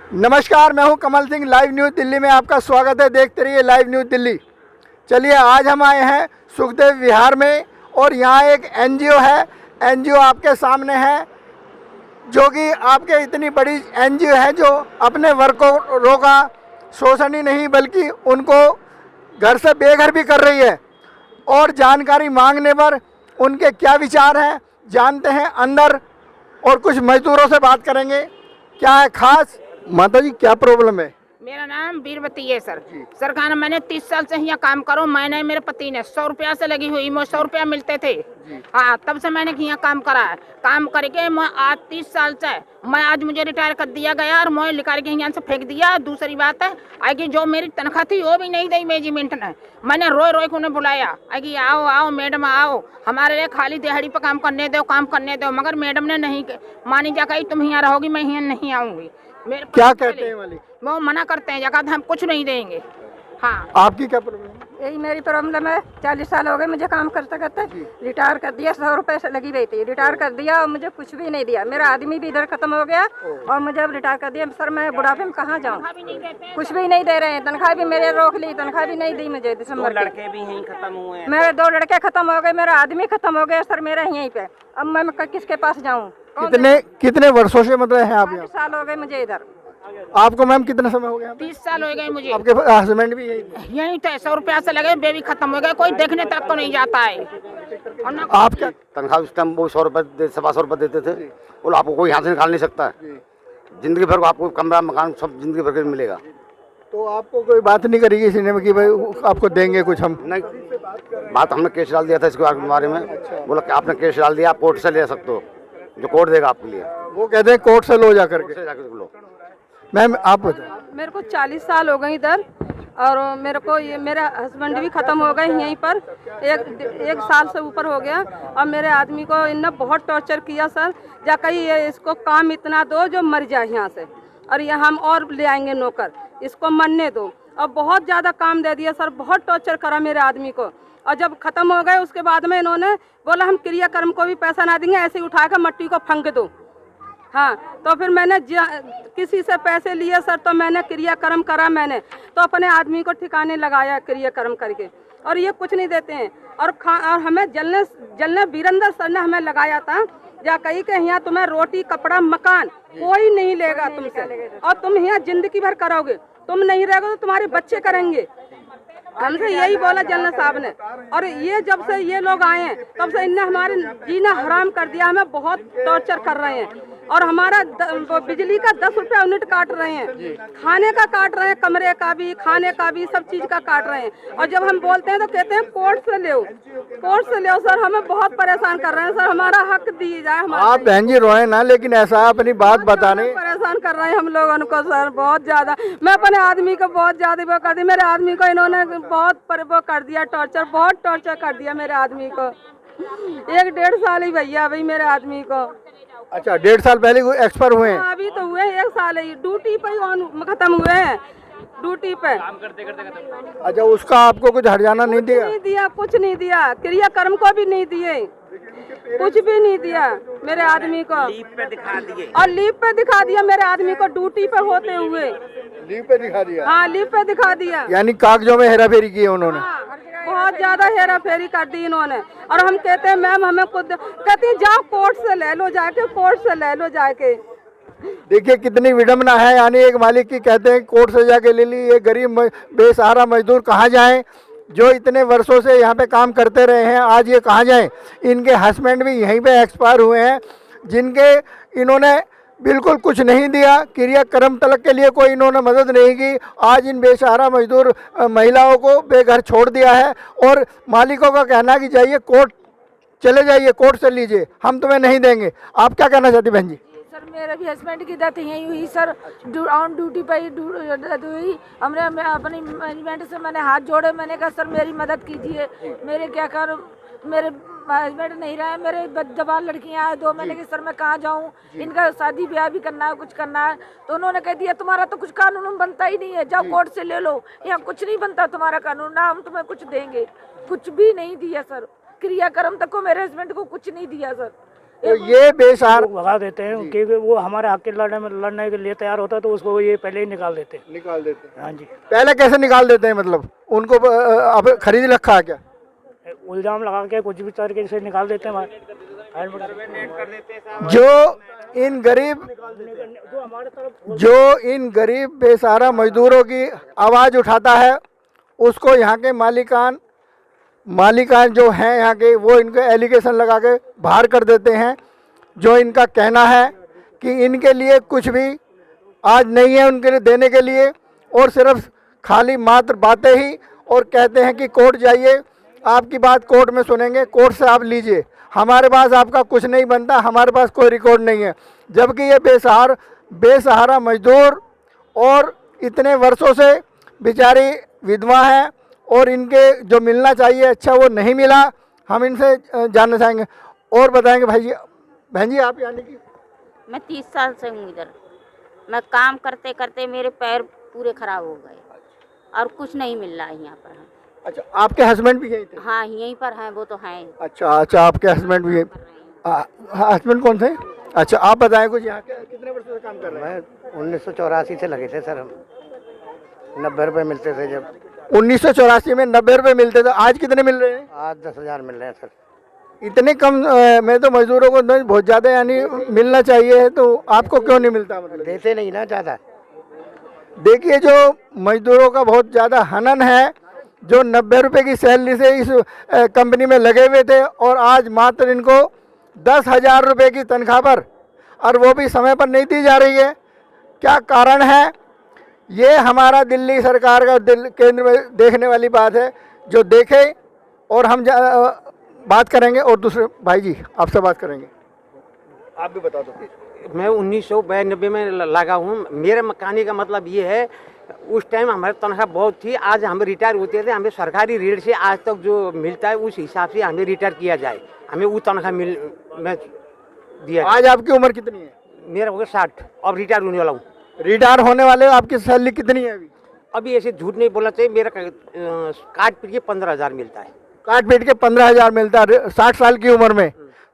नमस्कार, मैं हूं कमल सिंह। लाइव न्यूज़ दिल्ली में आपका स्वागत है। देखते रहिए लाइव न्यूज़ दिल्ली। चलिए, आज हम आए हैं सुखदेव विहार में और यहाँ एक एनजीओ है। एनजीओ आपके सामने है, जो कि आपके इतनी बड़ी एनजीओ है जो अपने वर्करों का शोषण ही नहीं बल्कि उनको घर से बेघर भी कर रही है। और जानकारी मांगने पर उनके क्या विचार हैं जानते हैं अंदर, और कुछ मजदूरों से बात करेंगे। क्या है खास? माता जी, क्या प्रॉब्लम है? मेरा नाम बीरबती है सर। सरकार मैंने 30 साल से यहाँ काम करो। मैंने मेरे पति ने 100 रुपया से लगी हुई, मुझे 100 रुपया मिलते थे। हाँ, तब से मैंने यहाँ काम करा है। काम करके मैं आज 30 साल से मैं आज मुझे रिटायर कर दिया गया और मैं निकाल के यहाँ से फेंक दिया। दूसरी बात है आगे जो मेरी तनख्वाह थी वो भी नहीं दी मैनेजमेंट ने। मैंने रोए रोए को उन्हें बुलाया, आगे आओ आओ मैडम आओ, हमारे लिए खाली दिहाड़ी पर काम करने दो, काम करने दो। मगर मैडम ने नहीं मानी, जा कही तुम यहाँ रहोगी, मैं यहाँ नहीं आऊँगी। क्या कहते हैं मालिक? वो मना करते हैं, जगह हम कुछ नहीं देंगे। हाँ, आपकी क्या प्रॉब्लम है? यही मेरी प्रॉब्लम है। 40 साल हो गए मुझे काम करते करते। रिटायर कर दिया, 100 रुपए से लगी रही थी। रिटायर कर दिया और मुझे कुछ भी नहीं दिया। मेरा आदमी भी इधर खत्म हो गया और मुझे अब रिटायर कर दिया। सर मैं बुढ़ापे में कहाँ जाऊँ? कुछ भी नहीं दे रहे हैं। तनख्वाह भी मेरे रोक ली, तनख्वाह भी नहीं दी मुझे। दिसंबर लड़के भी यहीं खत्म हुए हैं। मेरे 2 लड़के खत्म हो गए, मेरा आदमी खत्म हो गया सर मेरा यहीं पे। अब मैं किसके पास जाऊँ? कितने वर्षों से मतलब है आप यहाँ? 40 साल हो गए मुझे इधर। आपको मैम कितना समय हो गया? 30 साल हो गए मुझे। आपके हस्बैंड भी यहीं थे, 100 रुपया से लगे, बेबी खत्म हो गए, कोई देखने तक को नहीं जाता है। और ना आप क्या? तनख्वाह उस टाइम वो 100 रुपये 125 रुपये देते थे। और आपको कोई यहाँ से निकाल नहीं सकता है। जिंदगी भर आपको कमरा मकान सब जिंदगी भर के मिलेगा। तो आपको कोई बात नहीं करेगी इसी ने कि भाई आपको देंगे कुछ? हम नहीं, बात हमने केस डाल दिया था इसके बारे में। बोला कि आपने केस डाल दिया, आप कोर्ट से ले सकते हो, जो कोर्ट देगा आपके लिए। वो कहते हैं कोर्ट से लो जा करके। लो मैम आप बताएं। मेरे को 40 साल हो गए इधर और मेरे को ये मेरा हस्बैंड भी ख़त्म हो गए यहीं पर। एक साल से ऊपर हो गया और मेरे आदमी को इनने बहुत टॉर्चर किया सर। जा कहीं ये इसको काम इतना दो जो मर जाए यहाँ से, और ये हम और ले आएंगे नौकर, इसको मरने दो। और बहुत ज़्यादा काम दे दिया सर, बहुत टॉर्चर करा मेरे आदमी को। और जब ख़त्म हो गए उसके बाद में इन्होंने बोला हम क्रियाकर्म को भी पैसा ना देंगे, ऐसे ही उठा कर मट्टी को फंक दो। हाँ, तो फिर मैंने किसी से पैसे लिए सर, तो मैंने क्रियाकर्म करा। मैंने तो अपने आदमी को ठिकाने लगाया क्रियाकर्म करके, और ये कुछ नहीं देते हैं। और हमें जलने वीरेंद्र सर ने हमें लगाया था, या कहीं के यहाँ तुम्हें रोटी कपड़ा मकान कोई नहीं लेगा तुमसे, और तुम यहाँ जिंदगी भर करोगे। तुम नहीं रहोगे तो तुम्हारे बच्चे करेंगे। हमसे यही बोला जलना साहब ने। और ये जब से ये लोग आए हैं तब से इनने हमारे जीना हराम कर दिया। हमें बहुत टॉर्चर कर रहे हैं और हमारा बिजली का 10 रुपया यूनिट काट रहे हैं, खाने का काट रहे हैं, कमरे का भी, खाने का भी, सब चीज का काट रहे हैं। और जब हम बोलते हैं तो कहते हैं कोर्ट से ले, कोर्ट से ले। सर हमें बहुत परेशान कर रहे हैं सर, हमारा हक दिए जाए। आप बहन जी रोए ना, लेकिन ऐसा अपनी बात बताने परेशान कर रहे हैं हम लोगों को सर, बहुत ज्यादा। मैं अपने आदमी को बहुत ज्यादा वो कर दी। मेरे आदमी को इन्होंने बहुत वो कर दिया, टॉर्चर, बहुत टॉर्चर कर दिया मेरे आदमी को। 1-1.5 साल ही भैया भाई मेरे आदमी को। अच्छा, 1.5 साल पहले एक्सपायर हुए हैं? अभी तो हुए 1 साल ही, ड्यूटी पे ही खत्म हुए हैं, ड्यूटी पे काम करते करते। अच्छा, उसका आपको कुछ हर्जाना नहीं दिया? नहीं दिया, कुछ नहीं दिया। क्रियाकर्म को भी नहीं दिए, कुछ भी नहीं दिया मेरे आदमी को। लीव पे दिखा दिए, और लीव पे दिखा दिया मेरे आदमी को, ड्यूटी पे होते हुए। लीव पे दिखा दिया? हाँ, लीव पे दिखा दिया। यानी कागजों में हेरा फेरी की है उन्होंने? हाँ, बहुत ज्यादा हेरा फेरी कर दी इन्होंने। और हम कहते हैं मैम हमें खुद, कहती जाओ कोर्ट से ले लो जाके, कोर्ट से ले लो जाके। देखिए कितनी विडम्बना है। यानी एक मालिक की कहते हैं कोर्ट से जाके ले ली। ये गरीब बेसहारा मजदूर कहाँ जाएं, जो इतने वर्षों से यहाँ पे काम करते रहे हैं, आज ये कहाँ जाएं? इनके हस्बैंड भी यहीं पे एक्सपायर हुए हैं, जिनके इन्होंने बिल्कुल कुछ नहीं दिया। क्रियाकर्म तलक के लिए कोई इन्होंने मदद नहीं की। आज इन बेसहारा मजदूर महिलाओं को बेघर छोड़ दिया है और मालिकों का कहना है कि जाइए कोर्ट चले जाइए, कोर्ट से लीजिए, हम तुम्हें नहीं देंगे। आप क्या कहना चाहती बहन जी? सर मेरे भी हस्बैंड की डेथ यहीं हुई सर, ऑन ड्यूटी पे ही डेथ हुई। हमने अपनी मैनेजमेंट से मैंने हाथ जोड़े, मैंने कहा सर मेरी मदद कीजिए, मेरे क्या कर, मेरे हस्बैंड नहीं रहे, मेरे जवान लड़कियां हैं 2। मैंने कहा सर मैं कहाँ जाऊँ, इनका शादी ब्याह भी करना है, कुछ करना है। तो उन्होंने कह दिया तुम्हारा तो कुछ कानून बनता ही नहीं है, जाओ कोर्ट से ले लो, यहाँ कुछ नहीं बनता तुम्हारा कानून, ना हम तुम्हें कुछ देंगे। कुछ भी नहीं दिया सर, क्रियाकर्म तक को मेरे हस्बैंड को कुछ नहीं दिया सर। तो ये बेसहारा लोग भगा देते हैं क्योंकि वो हमारे हक के लड़ने के लिए तैयार होता है तो उसको ये पहले ही निकाल देते हैं। निकाल देते हैं। हाँ जी, पहले कैसे निकाल देते हैं, मतलब उनको अब खरीद रखा है क्या? इल्जाम लगा के कुछ भी तरीके से निकाल देते हैं जो इन गरीब बेसहारा मजदूरों की आवाज़ उठाता है उसको यहाँ के मालिकान जो हैं यहाँ के, वो इनको एलिगेशन लगा के बाहर कर देते हैं। जो इनका कहना है कि इनके लिए कुछ भी आज नहीं है उनके लिए देने के लिए, और सिर्फ खाली मात्र बातें ही, और कहते हैं कि कोर्ट जाइए, आपकी बात कोर्ट में सुनेंगे, कोर्ट से आप लीजिए, हमारे पास आपका कुछ नहीं बनता, हमारे पास कोई रिकॉर्ड नहीं है। जबकि ये बेसहारा मजदूर और इतने वर्षों से बेचारी विधवा है और इनके जो मिलना चाहिए अच्छा वो नहीं मिला। हम इनसे जानना चाहेंगे और बताएंगे। बहन जी आप यानी कि मैं 30 साल से हूँ इधर। मैं काम करते करते मेरे पैर पूरे खराब हो गए और कुछ नहीं मिल रहा है यहाँ पर। अच्छा, आपके हस्बैंड भी यहीं थे? हाँ यहीं पर हैं, वो तो हैं। अच्छा, आपके हस्बैंड भी हस्बैंड कौन थे? अच्छा, आप बताएं कुछ, यहाँ कितने वर्षों से काम कर रहे हैं? मैं 1984 से लगे थे सर, हम 90 रुपये मिलते थे जब। 1984 में 90 रुपये मिलते थे, आज कितने मिल रहे हैं? आज 10,000 मिल रहे हैं सर। इतने कम में तो मजदूरों को बहुत ज़्यादा यानी मिलना चाहिए है, तो आपको क्यों नहीं मिलता? मतलब देते नहीं ना ज़्यादा। देखिए, जो मजदूरों का बहुत ज़्यादा हनन है, जो 90 रुपये की सैलरी से इस कंपनी में लगे हुए थे और आज मात्र इनको 10,000 रुपये की तनख्वाह पर, और वो भी समय पर नहीं दी जा रही है। क्या कारण है? ये हमारा दिल्ली सरकार का केंद्र में देखने वाली बात है, जो देखे। और हम बात करेंगे और दूसरे भाई जी आपसे बात करेंगे, आप भी बता दो। मैं 1992 में लगा हूँ। मेरे मकानी का मतलब ये है, उस टाइम हमारी तनख्वाह बहुत थी। आज हम रिटायर होते थे, हमें सरकारी रेट से आज तक जो मिलता है उस हिसाब से हमें रिटायर किया जाए, हमें वो तनख्वाह मैं दिया। आज आपकी उम्र कितनी है? मेरा हो गया 60, अब रिटायर होने वाला हूँ। रिटायर होने वाले हो, आपकी सैलरी कितनी है अभी? अभी ऐसे झूठ नहीं बोलना चाहिए, मेरा काट पीट के 15,000 मिलता है। काट पीट के 15,000 मिलता है 60 साल की उम्र में,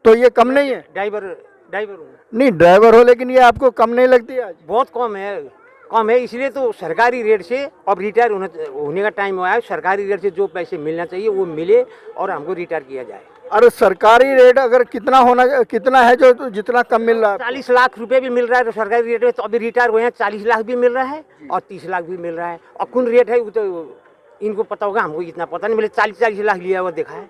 तो ये कम नहीं है? ड्राइवर हूँ। नहीं, ड्राइवर हो, लेकिन ये आपको कम नहीं लगती आज? बहुत कम है, इसलिए तो सरकारी रेट से अब रिटायर होने का टाइम हुआ है। सरकारी रेट से जो पैसे मिलना चाहिए वो मिले और हमको रिटायर किया जाए। और सरकारी रेट अगर कितना है जो जितना कम मिल रहा है? 40 लाख रुपए भी मिल रहा है तो सरकारी रेट में। तो अभी रिटायर हुए हैं, 40 लाख भी मिल रहा है और 30 लाख भी मिल रहा है। और कौन रेट है वो तो इनको पता होगा, हमको इतना पता नहीं। मैंने 40 लाख लिया हुआ देखा है।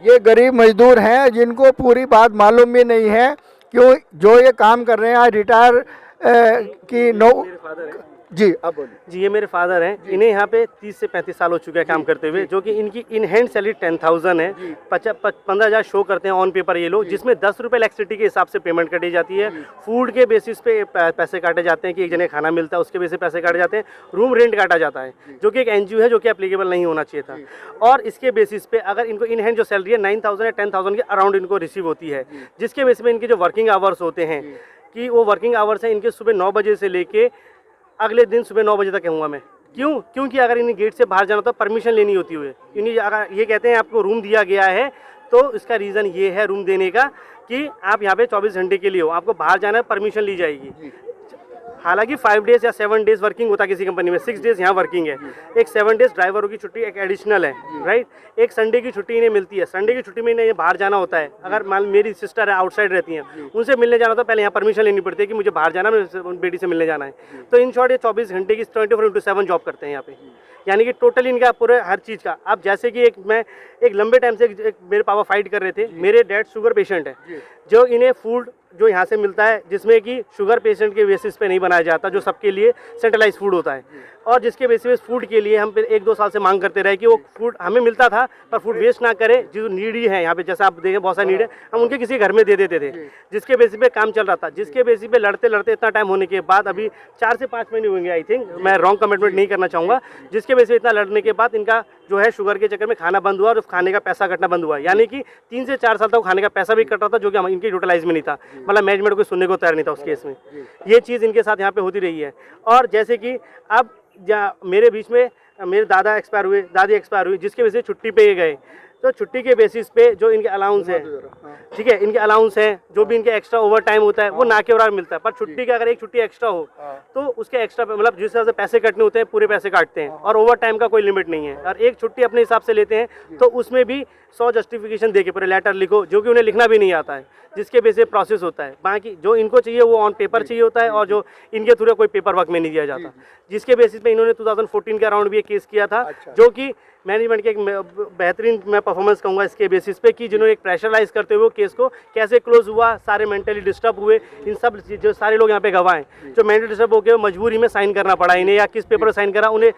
ये गरीब मजदूर हैं जिनको पूरी बात मालूम भी नहीं है, क्यों जो ये काम कर रहे हैं आज रिटायर की जी आप बोलिए। जी, ये मेरे फादर हैं। इन्हें यहाँ पे 30 से 35 साल हो चुके हैं काम करते हुए, जो कि इनकी इन हैंड सैलरी 10,000 है। 15,000 शो करते हैं ऑन पेपर ये लोग, जिसमें 10 रुपये इलेक्ट्रिसिटी के हिसाब से पेमेंट कटी जाती है। फूड के बेसिस पे पैसे काटे जाते हैं कि एक जने खाना मिलता है उसके बेसिस पैसे काटे जाते हैं। रूम रेंट काटा जाता है, जो कि एक NGO है, जो कि एप्लीकेबल नहीं होना चाहिए था। और इसके बेसिस पे अगर इनको इन हैंड जो सैलरी है 9,000 या 10,000 के अराउंड इनको रिसीव होती है, जिसके बेसिस पे इनके जो वर्किंग आवर्स होते हैं कि वो वर्किंग आवर्स हैं इनके सुबह 9 बजे से लेके अगले दिन सुबह 9 बजे तक कहूँगा मैं। क्योंकि अगर इन्हें गेट से बाहर जाना तो परमिशन लेनी होती है। इन्हें अगर ये कहते हैं आपको रूम दिया गया है, तो इसका रीज़न ये है रूम देने का कि आप यहाँ पे 24 घंटे के लिए हो, आपको बाहर जाना है परमिशन ली जाएगी। हालांकि 5 डेज या 7 डेज वर्किंग होता है किसी कंपनी में, 6 डेज यहाँ वर्किंग है। एक 7 डेज ड्राइवरों की छुट्टी एक एडिशनल है, राइट। एक संडे की छुट्टी इन्हें मिलती है। संडे की छुट्टी में इन्हें बाहर जाना होता है। अगर मान मेरी सिस्टर है आउटसाइड रहती हैं, उनसे मिलने जाना तो पहले यहाँ परमिशन लेनी पड़ती है कि मुझे बाहर जाना, मैं बेटी से मिलने जाना है। तो इन शॉर्ट ये 24 घंटे की 24/7 जॉब करते हैं यहाँ पे, यानी कि टोटल इनका पूरे हर चीज़ का। अब जैसे कि मैं एक लंबे टाइम से मेरे पापा फाइट कर रहे थे। मेरे डैड शुगर पेशेंट है, जो इन्हें फूड जो यहाँ से मिलता है, जिसमें कि शुगर पेशेंट के बेसिस पे नहीं बनाया जाता, जो सबके लिए सेंट्रलाइज फूड होता है, और जिसके बेसिस फूड के लिए हम 1-2 साल से मांग करते रहे कि वो फूड हमें मिलता था पर फूड वेस्ट ना करे। जो नीडी है यहाँ पे, जैसे आप देखें बहुत सारे नीड है, हम उनके किसी घर में दे देते थे, जिसके बेसिस पे काम चल रहा था। जिसके बेसिस पे लड़ते लड़ते इतना टाइम होने के बाद, अभी 4 से 5 महीने होंगे आई थिंक, मैं रॉन्ग कमिटमेंट नहीं करना चाहूँगा, जिसके बेसिस पे इतना लड़ने के बाद इनका जो है शुगर के चक्कर में खाना बंद हुआ और खाने का पैसा कटना बंद हुआ। यानी कि 3 से 4 साल तक खाने का पैसा भी कट रहा था, जो कि इनकी यूटिलाइज में नहीं था। मतलब मैनेजमेंट को सुनने को तैयार नहीं था उस केस में। ये चीज़ इनके साथ यहाँ पे होती रही है। और जैसे कि अब मेरे बीच में मेरे दादा एक्सपायर हुए, दादी एक्सपायर हुई, जिसके वजह से छुट्टी पे गए। तो छुट्टी के बेसिस पे जो इनके अलाउंस है, ठीक है, इनके अलाउंस हैं, जो भी इनके एक्स्ट्रा ओवर टाइम होता है वो ना के बराबर मिलता है। पर छुट्टी का अगर एक छुट्टी एक्स्ट्रा हो तो उसके एक्स्ट्रा मतलब जिस तरह से पैसे कटने होते हैं पूरे पैसे काटते हैं, और ओवर टाइम का कोई लिमिट नहीं है। और एक छुट्टी अपने हिसाब से लेते हैं तो उसमें भी 100 जस्टिफिकेशन दे के पूरे लेटर लिखो, जो कि उन्हें लिखना भी नहीं आता है, जिसके बेस पे प्रोसेस होता है। बाकी जो इनको चाहिए वो ऑन पेपर चाहिए होता है, और जो इनके थ्रू कोई पेपर वर्क में नहीं दिया जाता, जिसके बेसिस पे इन्होंने 2014 के अराउंड भी एक केस किया था, जो कि मैनेजमेंट के एक बेहतरीन मैं परफॉर्मेंस कहूँगा इसके बेसिस पे, कि जिन्होंने एक प्रेशराइज करते हुए केस को कैसे क्लोज हुआ, सारे मेंटली डिस्टर्ब हुए, इन सब जो सारे लोग यहाँ पे गवाह हैं जो मेंटली डिस्टर्ब हो गए, मजबूरी में साइन करना पड़ा इन्हें, या किस पेपर पर साइन करा उन्हें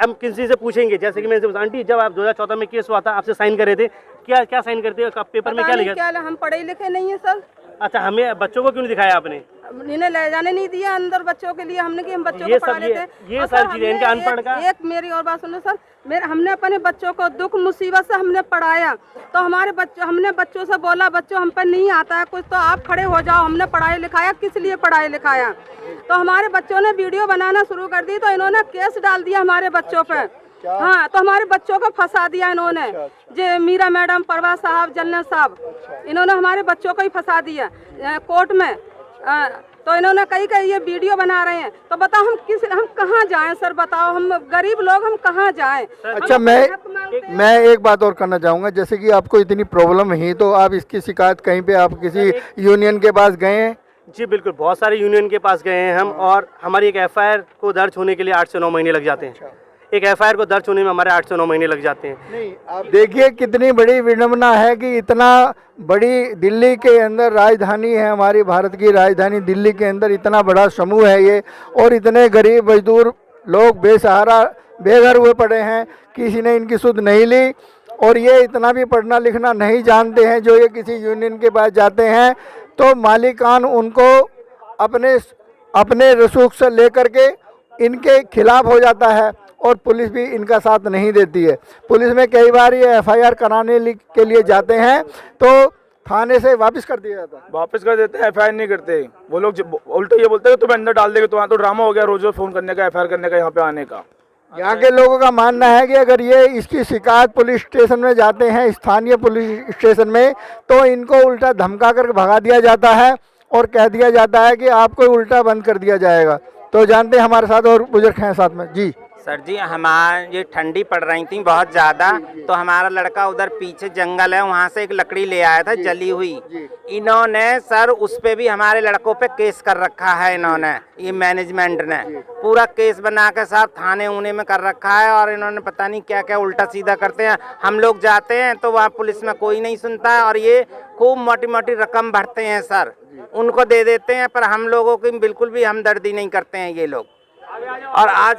हम किसी से पूछेंगे। जैसे कि मैं आंटी, जब आप 2014 में केस हुआ था आपसे साइन करे थे, क्या क्या साइन करते हैं पेपर में, क्या लिखा? हम पढ़े लिखे नहीं है सर। अच्छा, हमें बच्चों को क्यों नहीं दिखाया आपने? इन्हें ले जाने नहीं दिया अंदर बच्चों के लिए, हमने कि हम बच्चों ये को पढ़ा लेते हैं। ये सारी चीजें इनके अनपढ़ का। एक मेरी और बात सुनो सर, हमने अपने बच्चों को दुख मुसीबत से हमने पढ़ाया, तो हमारे बच्चों, हमने बच्चों से बोला बच्चों हम पर नहीं आता है कुछ तो आप खड़े हो जाओ, हमने पढ़ाई लिखाया, किस लिए पढ़ाई लिखाया? तो हमारे बच्चों ने वीडियो बनाना शुरू कर दी, तो इन्होंने केस डाल दिया हमारे बच्चों पे। हाँ, तो हमारे बच्चों को फंसा दिया इन्होंने। जे मीरा मैडम, परवा साहब, जन्नत साहब, इन्होंने हमारे बच्चों को ही फंसा दिया कोर्ट में। तो इन्होंने कई ये वीडियो बना रहे हैं, तो बताओ हम कहाँ जाएं सर? बताओ, हम गरीब लोग हम कहाँ जाएं? अच्छा, मैं एक बात और करना चाहूँगा, जैसे कि आपको इतनी प्रॉब्लम है तो आप इसकी शिकायत कहीं पे आप किसी यूनियन के पास गए हैं? जी बिल्कुल, बहुत सारे यूनियन के पास गए हैं हम, और हमारी एक FIR को दर्ज होने के लिए 8 से 9 महीने लग जाते हैं। एक FIR को दर्ज होने में हमारे 8 से 9 महीने लग जाते हैं। नहीं, आप देखिए कितनी बड़ी विडंबना है कि इतना बड़ी दिल्ली के अंदर राजधानी है, हमारी भारत की राजधानी दिल्ली के अंदर इतना बड़ा समूह है ये, और इतने गरीब मजदूर लोग बेसहारा बेघर हुए पड़े हैं, किसी ने इनकी सुध नहीं ली, और ये इतना भी पढ़ना लिखना नहीं जानते हैं। जो ये किसी यूनियन के पास जाते हैं तो मालिकान उनको अपने रसूख से लेकर के इनके खिलाफ हो जाता है, और पुलिस भी इनका साथ नहीं देती है। पुलिस में कई बार ये FIR कराने के लिए जाते हैं तो थाने से वापस कर दिया जाता है। वापस कर देते हैं, FIR नहीं करते वो लोग। उल्टे ये बोलते हैं तुम्हें अंदर डाल देंगे, तो ड्रामा हो गया रोज रोज फोन करने का, FIR करने का, यहाँ पे आने का। यहाँ के लोगों का मानना है कि अगर ये इसकी शिकायत पुलिस स्टेशन में जाते हैं, स्थानीय पुलिस स्टेशन में, तो इनको उल्टा धमका कर भगा दिया जाता है और कह दिया जाता है कि आपको उल्टा बंद कर दिया जाएगा। तो जानते हैं हमारे साथ और बुजुर्ग हैं साथ में। जी सर जी, हमारे ये ठंडी पड़ रही थी बहुत ज़्यादा, तो हमारा लड़का उधर पीछे जंगल है वहाँ से एक लकड़ी ले आया था जली हुई। इन्होंने सर उस पे भी हमारे लड़कों पे केस कर रखा है, इन्होंने ये मैनेजमेंट ने पूरा केस बना के साहब थाने ऊने में कर रखा है, और इन्होंने पता नहीं क्या क्या उल्टा सीधा करते हैं। हम लोग जाते हैं तो वहाँ पुलिस में कोई नहीं सुनता है, और ये खूब मोटी मोटी रकम भरते हैं सर, उनको दे देते हैं, पर हम लोगों की बिल्कुल भी हमदर्दी नहीं करते हैं ये लोग। और आज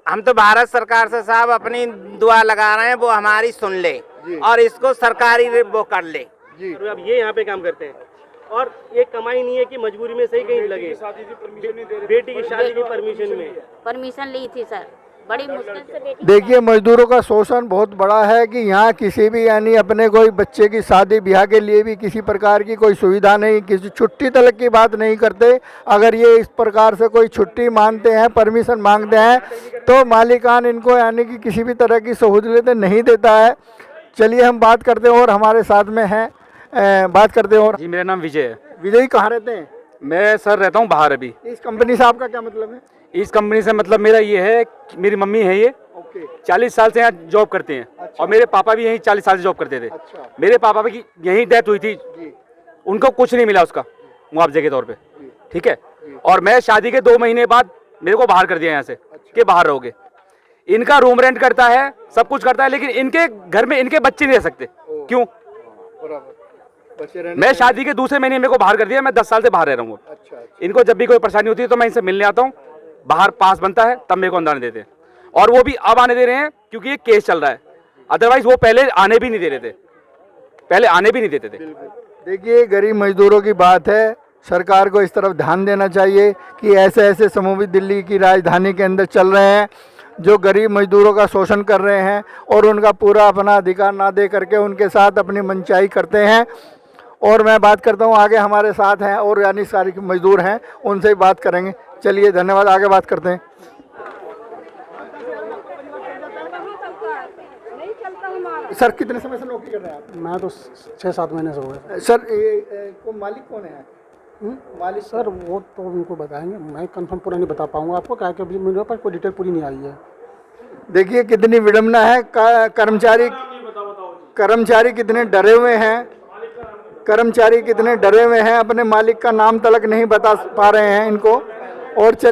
हम तो भारत सरकार से साहब अपनी दुआ लगा रहे हैं वो हमारी सुन ले और इसको सरकारी वो कर ले। तो अब ये यहाँ पे काम करते हैं, और ये कमाई नहीं है कि मजबूरी में सही कहीं लगे। बेटी की शादी की परमिशन ली थी सर, बड़ी मुश्किल से बेटी। देखिए, मजदूरों का शोषण बहुत बड़ा है कि यहाँ किसी भी यानी अपने कोई बच्चे की शादी ब्याह के लिए भी किसी प्रकार की कोई सुविधा नहीं, किसी छुट्टी तक की बात नहीं करते। अगर ये इस प्रकार से कोई छुट्टी मांगते हैं, परमिशन मांगते हैं, तो मालिकान इनको यानी कि किसी भी तरह की सहूलियत नहीं देता है। चलिए हम बात करते हैं, और हमारे साथ में हैं बात करते हैं। और जी, मेरा नाम विजय है। विजय कहाँ रहते हैं? मैं सर रहता हूँ बाहर अभी। इस कंपनी से आपका क्या मतलब है? इस कंपनी से मतलब मेरा ये है कि मेरी मम्मी है ये 40 साल से यहाँ जॉब करते हैं। अच्छा। और मेरे पापा भी यहीं 40 साल से जॉब करते थे। अच्छा। मेरे पापा की यहीं डेथ हुई थी, उनको कुछ नहीं मिला उसका मुआवजे के तौर पे, ठीक है। और मैं शादी के 2 महीने बाद मेरे को बाहर कर दिया यहाँ से। अच्छा। कि बाहर रहोगे। इनका रूम रेंट करता है, सब कुछ करता है, लेकिन इनके घर में इनके बच्चे नहीं रह सकते। क्यों? मैं शादी के दूसरे महीने मेरे को बाहर कर दिया, मैं 10 साल से बाहर रह रहा हूँ। अच्छा। इनको जब भी कोई परेशानी होती है तो मैं इनसे मिलने आता हूँ, बाहर पास बनता है तब मेरे को अंदर आने देते हैं, और वो भी अब आने दे रहे हैं क्योंकि ये केस चल रहा है। अदरवाइज वो पहले आने भी नहीं दे रहे थे, पहले आने भी नहीं देते थे। देखिए, गरीब मजदूरों की बात है, सरकार को इस तरफ ध्यान देना चाहिए कि ऐसे ऐसे समूह भी दिल्ली की राजधानी के अंदर चल रहे हैं जो गरीब मजदूरों का शोषण कर रहे हैं, और उनका पूरा अपना अधिकार ना दे करके उनके साथ अपनी मनचाही करते हैं। और मैं बात करता हूँ, आगे हमारे साथ हैं और यानी सारे मजदूर हैं, उनसे ही बात करेंगे। चलिए, धन्यवाद, आगे बात करते हैं। नहीं चलता हूँ सर कितने समय से नौकरी कर रहे हैं आप? मैं तो 6-7 महीने से हो गए। सर को मालिक कौन है? मालिक सर वो तो उनको बताएंगे, मैं कंफर्म पूरा नहीं बता पाऊंगा आपको, क्या कि अभी मेरे पास कोई डिटेल पूरी नहीं आई है। देखिए कितनी विडम्बना है, कर्मचारी कितने डरे हुए हैं, कर्मचारी कितने डरे हुए हैं, अपने मालिक का नाम तलक नहीं बता पा रहे हैं इनको। और